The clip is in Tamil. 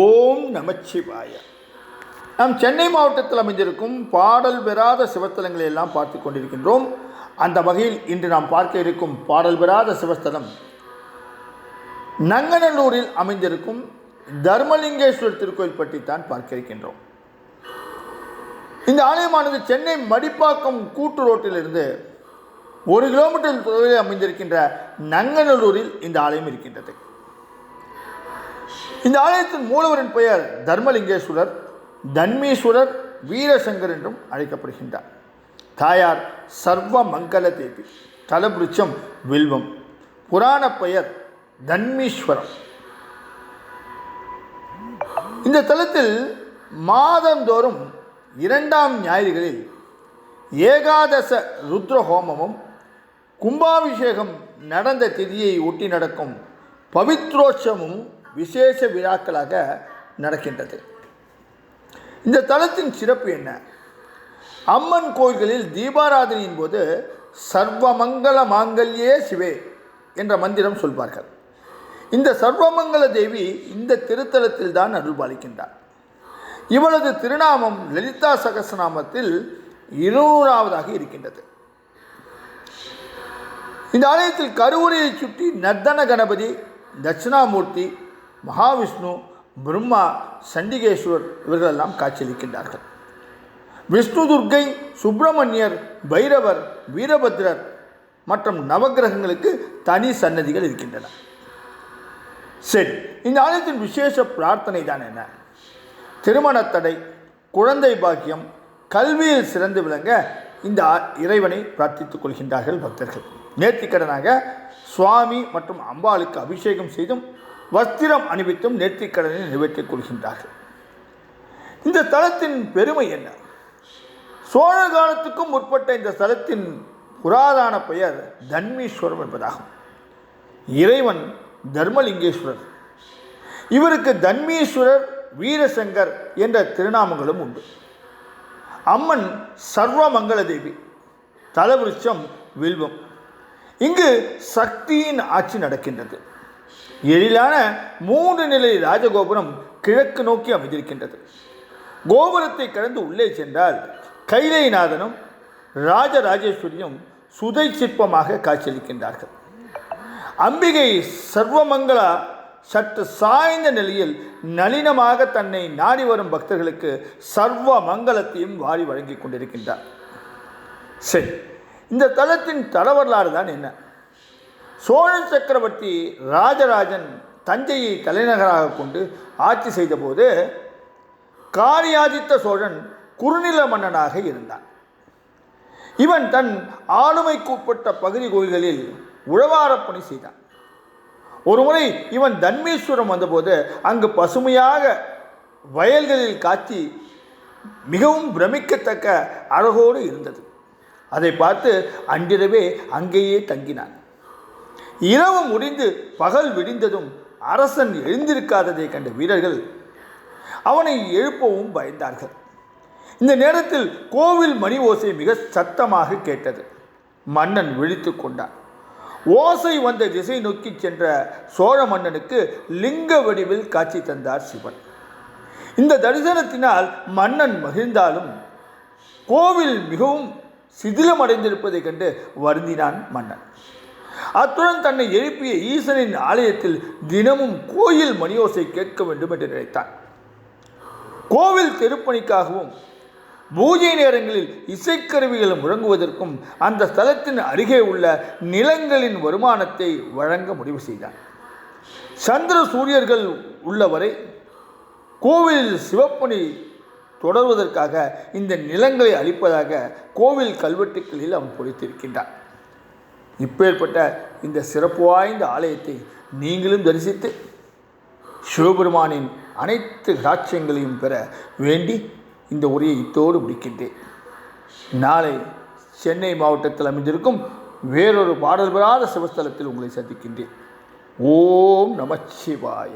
ஓம் நமச்சிவாய. நாம் சென்னை மாவட்டத்தில் அமைந்திருக்கும் பாடல் பெறாத சிவஸ்தலங்களை எல்லாம் பார்த்து கொண்டிருக்கின்றோம். அந்த வகையில் இன்று நாம் பார்க்க இருக்கும் பாடல் பெறாத சிவஸ்தலம் நங்கநல்லூரில் அமைந்திருக்கும் தர்மலிங்கேஸ்வரர் திருக்கோயில் பற்றி தான் பார்க்க இருக்கின்றோம். இந்த ஆலயமானது சென்னை மடிப்பாக்கம் கூட்டு ரோட்டிலிருந்து 1 கிலோமீட்டர் தொலைவில் அமைந்திருக்கின்ற நங்கநல்லூரில் இந்த ஆலயம் இருக்கின்றது. இந்த ஆலயத்தின் மூலவரின் பெயர் தர்மலிங்கேஸ்வரர், தன்மீஸ்வரர், வீரசங்கர் என்றும் அழைக்கப்படுகின்றார். தாயார் சர்வ மங்கள தேவி, தலபுருச்சம் வில்வம், புராண பெயர் தன்மீஸ்வரம். இந்த தலத்தில் மாதந்தோறும் 2ஆம் ஞாயிறுகளில் ஏகாதச ருத்ர ஹோமமும் கும்பாபிஷேகம் நடந்த திதியை ஒட்டி நடக்கும் பவித்ரோற்சவமும் விசேஷ விழாக்களாக நடக்கின்றது. இந்த தலத்தின் சிறப்பு என்ன? அம்மன் கோயில்களில் தீபாராதனையின் போது சர்வமங்கல மாங்கல்யே சிவே என்ற மந்திரம் சொல்வார்கள். இந்த சர்வமங்கல தேவி இந்த திருத்தலத்தில் தான் அருள்பாலிக்கின்றார். இவளது திருநாமம் லலிதா சகஸ்ரநாமத்தில் 200ஆவதாக இருக்கின்றது. இந்த ஆலயத்தில் கருவறையை சுற்றி நர்தன கணபதி, தட்சிணாமூர்த்தி, மகாவிஷ்ணு, பிரம்மா, சண்டிகேஸ்வர் இவர்களெல்லாம் காட்சியளிக்கின்றார்கள். விஷ்ணு, துர்க்கை, சுப்பிரமணியர், பைரவர், வீரபத்ரர் மற்றும் நவகிரகங்களுக்கு தனி சன்னதிகள் இருக்கின்றன. சரி, இந்த ஆலயத்தின் விசேஷ பிரார்த்தனை தான் என்ன? திருமண தடை, குழந்தை பாக்கியம், கல்வியில் சிறந்து விளங்க இந்த இறைவனை பிரார்த்தித்துக் கொள்கின்றார்கள் பக்தர்கள். நேர்த்திக்கடனாக சுவாமி மற்றும் அம்பாளுக்கு அபிஷேகம் செய்தும் வஸ்திரம் அணிவித்தும் நேர்த்திக்கடனை நிறைவேற்றிக் கொள்கின்றார்கள். இந்த தலத்தின் பெருமை என்ன? சோழ காலத்துக்கும் முற்பட்ட இந்த தலத்தின் புராதான பெயர் தன்மீஸ்வரம் என்பதாகும். இறைவன் தர்மலிங்கேஸ்வரர். இவருக்கு தன்மீஸ்வரர், வீரசங்கர் என்ற திருநாமங்களும் உண்டு. அம்மன் சர்வமங்கள தேவி, தலவிருட்சம் வில்வம். இங்கு சக்தியின் ஆட்சி நடக்கின்றது. எழிலான 3 நிலை ராஜகோபுரம் கிழக்கு நோக்கி அமைந்திருக்கின்றது. கோபுரத்தை கடந்து உள்ளே சென்றால் கைலைநாதனும் ராஜராஜேஸ்வரியும் சுதை சிற்பமாக காட்சியளிக்கின்றார்கள். அம்பிகை சர்வமங்களா சற்று சாய்ந்த நிலையில் நளினமாக தன்னை நாடி வரும் பக்தர்களுக்கு சர்வ மங்களத்தையும் வாரி வழங்கி கொண்டிருக்கின்றார். சரி, இந்த தலத்தின் தலவரலாறு தான் என்ன? சோழ சக்கரவர்த்தி ராஜராஜன் தஞ்சையை தலைநகராக கொண்டு ஆட்சி செய்தபோது காரியாதித்த சோழன் குறுநில மன்னனாக இருந்தான். இவன் தன் ஆளுமைக்குட்பட்ட பகுதி கோயில்களில் உழவாரப்பணி செய்தான். ஒருமுறை இவன் தன்மீஸ்வரம் வந்தபோது அங்கு பசுமையாக வயல்களில் காட்சி மிகவும் பிரமிக்கத்தக்க அழகோடு இருந்தது. அதை பார்த்து அன்றிரவே அங்கேயே தங்கினான். இரவு முடிந்து பகல் விடிந்ததும் அரசன் எழுந்திருக்காததை கண்ட வீரர்கள் அவனை எழுப்பவும் பயந்தார்கள். இந்த நேரத்தில் கோவில் மணி ஓசை மிக சத்தமாக கேட்டது. மன்னன் விழித்து கொண்டான். ஓசை வந்த திசை நோக்கி சென்ற சோழ மன்னனுக்கு லிங்க வடிவில் காட்சி தந்தார் சிவன். இந்த தரிசனத்தினால் மன்னன் மகிழ்ந்தாலும் கோவில் மிகவும் சிதிலமடைந்திருப்பதை கண்டு வருந்தினான் மன்னன். அத்துடன் தன்னை எழுப்பிய ஈசனின் ஆலயத்தில் தினமும் கோயில் மணியோசை கேட்க வேண்டும் என்று நினைத்தான். கோவில் திருப்பணிக்காகவும் பூஜை நேரங்களில் இசைக்கருவிகள் முழங்குவதற்கும் அந்த ஸ்தலத்தின் அருகே உள்ள நிலங்களின் வருமானத்தை வழங்க முடிவு செய்தான். சந்திர சூரியர்கள் உள்ளவரை கோவிலில் சிவப்பணி தொடர்வதற்காக இந்த நிலங்களை அளிப்பதாக கோவில் கல்வெட்டுக்களில் அவன் பொறித்திருக்கின்றான். இப்பேற்பட்ட இந்த சிறப்பு வாய்ந்த ஆலயத்தை நீங்களும் தரிசித்து சிவபெருமானின் அனைத்து சாட்சியங்களையும் பெற வேண்டி இந்த உரையை இத்தோடு முடிக்கின்றேன். நாளை சென்னை மாவட்டத்தில் அமைந்திருக்கும் வேறொரு பாடல் பெறாத சிவஸ்தலத்தில் உங்களை சந்திக்கின்றேன். ஓம் நமச்சிவாய.